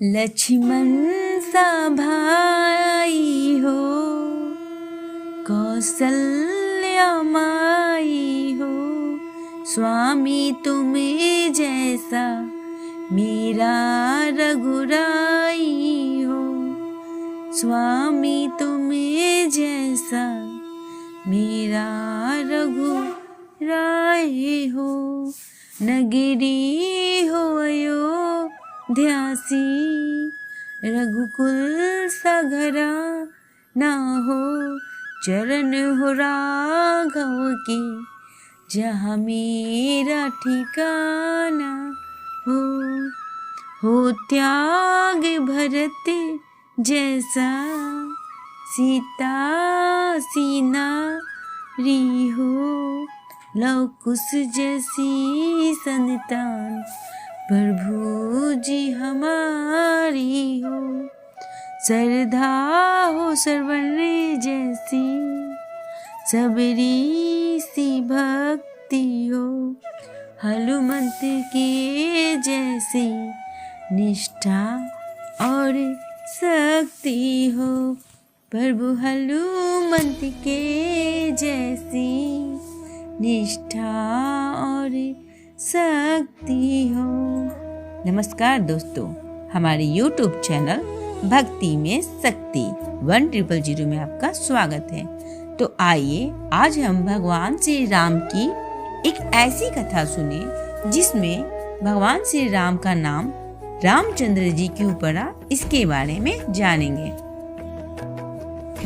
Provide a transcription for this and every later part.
लक्ष्मण सा भाई हो, कौसल्या माई हो, स्वामी तुम्हें जैसा मेरा रघुराई हो, स्वामी तुम्हें जैसा मेरा रघुराई हो। नगरी हो अयोध्यासी, रघुकुल सा घरा ना हो, चरण हो राघव के जहाँ मेरा ठिकाना हो त्याग भरत जैसा सीता सीना री हो, लव कुश जैसी संतान प्रभु जी हमारी हो, श्रद्धा हो सरवण जैसी सबरी सी भक्ति हो, हनुमंत के जैसी निष्ठा और शक्ति हो, प्रभु हनुमंत के जैसी निष्ठा और शक्ति हो। नमस्कार दोस्तों, हमारे YouTube चैनल भक्ति में शक्ति 1000 में आपका स्वागत है। तो आइए आज हम भगवान श्री राम की एक ऐसी कथा सुने जिसमें भगवान श्री राम का नाम रामचंद्र जी क्यों पड़ा, इसके बारे में जानेंगे।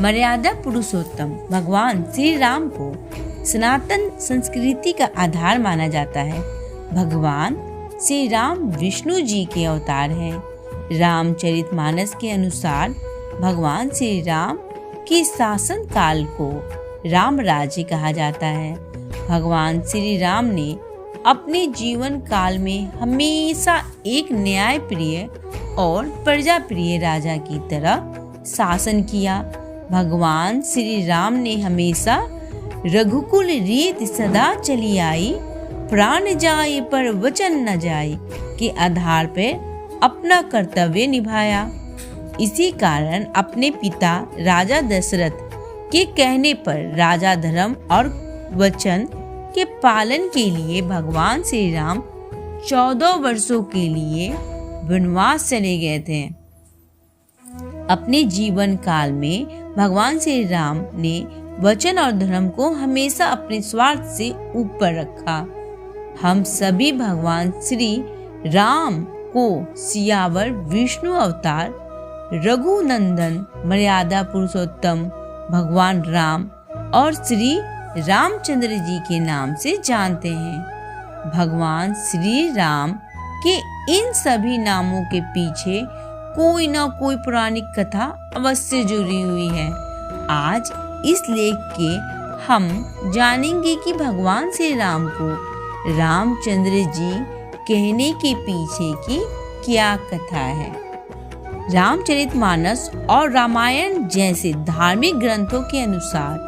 मर्यादा पुरुषोत्तम भगवान श्री राम को सनातन संस्कृति का आधार माना जाता है। भगवान श्री राम विष्णु जी के अवतार हैं। रामचरितमानस के अनुसार भगवान श्री राम के शासन काल को राम राज्य कहा जाता है। भगवान श्री राम ने अपने जीवन काल में हमेशा एक न्यायप्रिय और प्रजाप्रिय राजा की तरह शासन किया। भगवान श्री राम ने हमेशा रघुकुल रीत सदा चली आई, प्राण जाए पर वचन न जाए के आधार पर अपना कर्तव्य निभाया। इसी कारण अपने पिता राजा दशरथ के कहने पर राजा धर्म और वचन के पालन के लिए भगवान श्री राम 14 वर्षों के लिए वनवास चले गए थे। अपने जीवन काल में भगवान श्री राम ने वचन और धर्म को हमेशा अपने स्वार्थ से ऊपर रखा। हम सभी भगवान श्री राम को सियावर विष्णु अवतार, रघुनंदन, मर्यादा पुरुषोत्तम भगवान राम और श्री रामचंद्र जी के नाम से जानते हैं। भगवान श्री राम के इन सभी नामों के पीछे कोई ना कोई पौराणिक कथा अवश्य जुड़ी हुई है। आज इस लेख के हम जानेंगे कि भगवान श्री राम को रामचंद्र जी कहने के पीछे की क्या कथा है। रामचरितमानस और रामायण जैसे धार्मिक ग्रंथों के अनुसार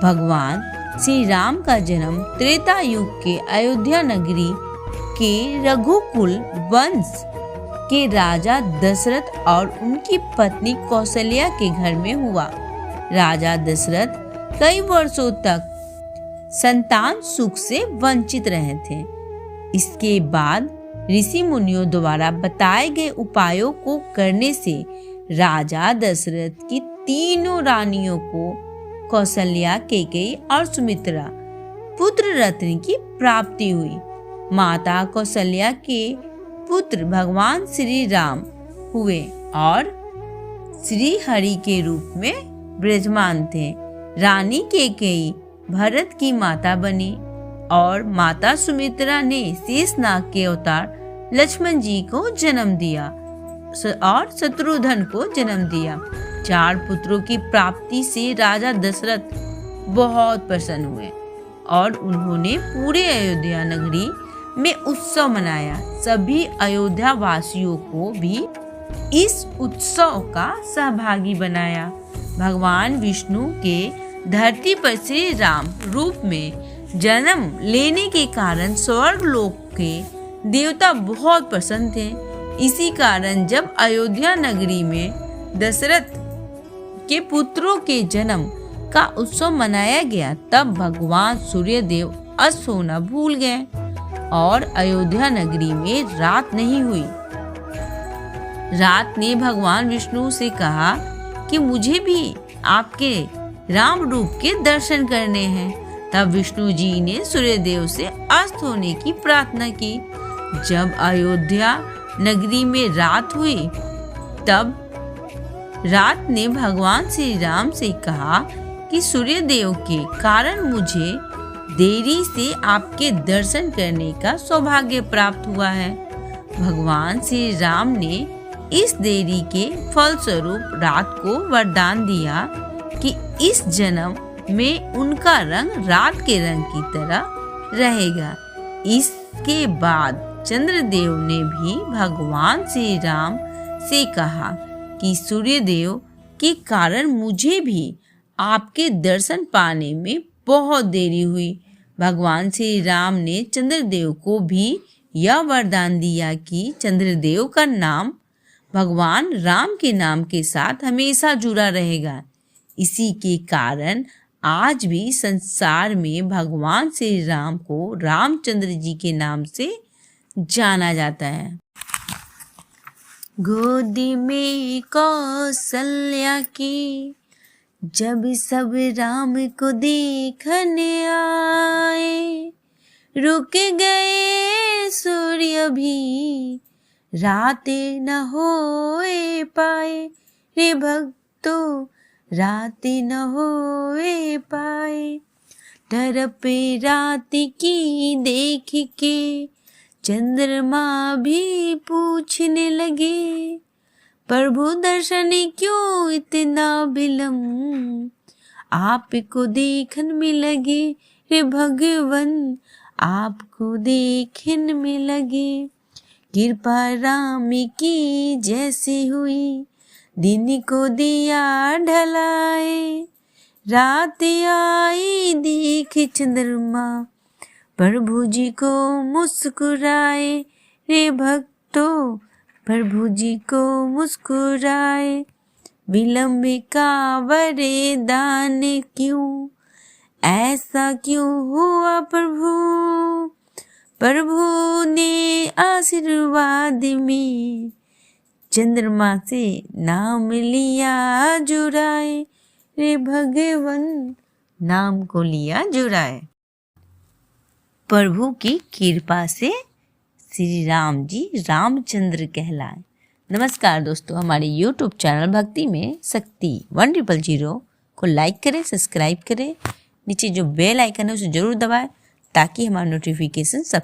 भगवान श्री राम का जन्म त्रेता युग के अयोध्या नगरी के रघुकुल वंश के राजा दशरथ और उनकी पत्नी कौशल्या के घर में हुआ। राजा दशरथ कई वर्षों तक संतान सुख से वंचित रहे थे। इसके बाद ऋषि मुनियों द्वारा बताए गए उपायों को करने से राजा दशरथ की तीनों रानियों को कौशल्या, कैकेयी और सुमित्रा पुत्र रत्न की प्राप्ति हुई। माता कौशल्या के पुत्र भगवान श्री राम हुए और श्री हरि के रूप में विराजमान थे। रानी कैकेयी भरत की माता बनी और माता सुमित्रा ने शेषनाग के अवतार लक्ष्मण जी को जन्म दिया और शत्रुघ्न को जन्म दिया। 4 पुत्रों की प्राप्ति से राजा दशरथ बहुत प्रसन्न हुए और उन्होंने पूरे अयोध्या नगरी में उत्सव मनाया। सभी अयोध्या वासियों को भी इस उत्सव का सहभागी बनाया। भगवान विष्णु के धरती पर श्री राम रूप में जन्म लेने के कारण स्वर्ग लोक के देवता बहुत प्रसन्न थे। इसी कारण जब अयोध्या नगरी में दशरथ के पुत्रों के जन्म का उत्सव मनाया गया, तब भगवान सूर्यदेव अस्त होना भूल गए और अयोध्या नगरी में रात नहीं हुई। रात ने भगवान विष्णु से कहा कि मुझे भी आपके राम रूप के दर्शन करने हैं। तब विष्णु जी ने सूर्यदेव से अस्त होने की प्रार्थना की। जब अयोध्या नगरी में रात हुई, तब रात ने भगवान श्री राम से कहा कि सूर्यदेव के कारण मुझे देरी से आपके दर्शन करने का सौभाग्य प्राप्त हुआ है। भगवान श्री राम ने इस देरी के फलस्वरूप रात को वरदान दिया कि इस जन्म में उनका रंग रात के रंग की तरह रहेगा। इसके बाद चंद्रदेव ने भी भगवान श्री राम से कहा कि सूर्यदेव के कारण मुझे भी आपके दर्शन पाने में बहुत देरी हुई। भगवान श्री राम ने चंद्रदेव को भी यह वरदान दिया कि चंद्रदेव का नाम भगवान राम के नाम के साथ हमेशा जुड़ा रहेगा। इसी के कारण आज भी संसार में भगवान श्री राम को रामचंद्र जी के नाम से जाना जाता है। गोदी में कौशल्या की जब सब राम को देखने आए, रुक गए सूर्य भी रातें न होए पाए। रे भक्तों रातें न होए पाए। तरपे रात की देख के चंद्रमा भी पूछने लगे, प्रभु दर्शन क्यों इतना विलम्ब आपको देखने में लगे। रे भगवन आपको देखने में लगे। कृपा राम की जैसे हुई, दिन को दिया ढलाए। रात आई देख चंद्रमा, प्रभु जी को मुस्कुराए। रे भक्तों प्रभु जी को मुस्कुराए। विलंब का वरदान क्यों, ऐसा क्यों हुआ प्रभु। प्रभु ने आशीर्वाद में चंद्रमा से नाम लिया जुराए। रे भगवन नाम को लिया जुराए। प्रभु की कृपा से श्री राम जी रामचंद्र कहलाए। नमस्कार दोस्तों, हमारे YouTube चैनल भक्ति में शक्ति 1000 को लाइक करें, सब्सक्राइब करें। नीचे जो बेल आइकन है उसे जरूर दबाएं ताकि हमारा नोटिफिकेशन सब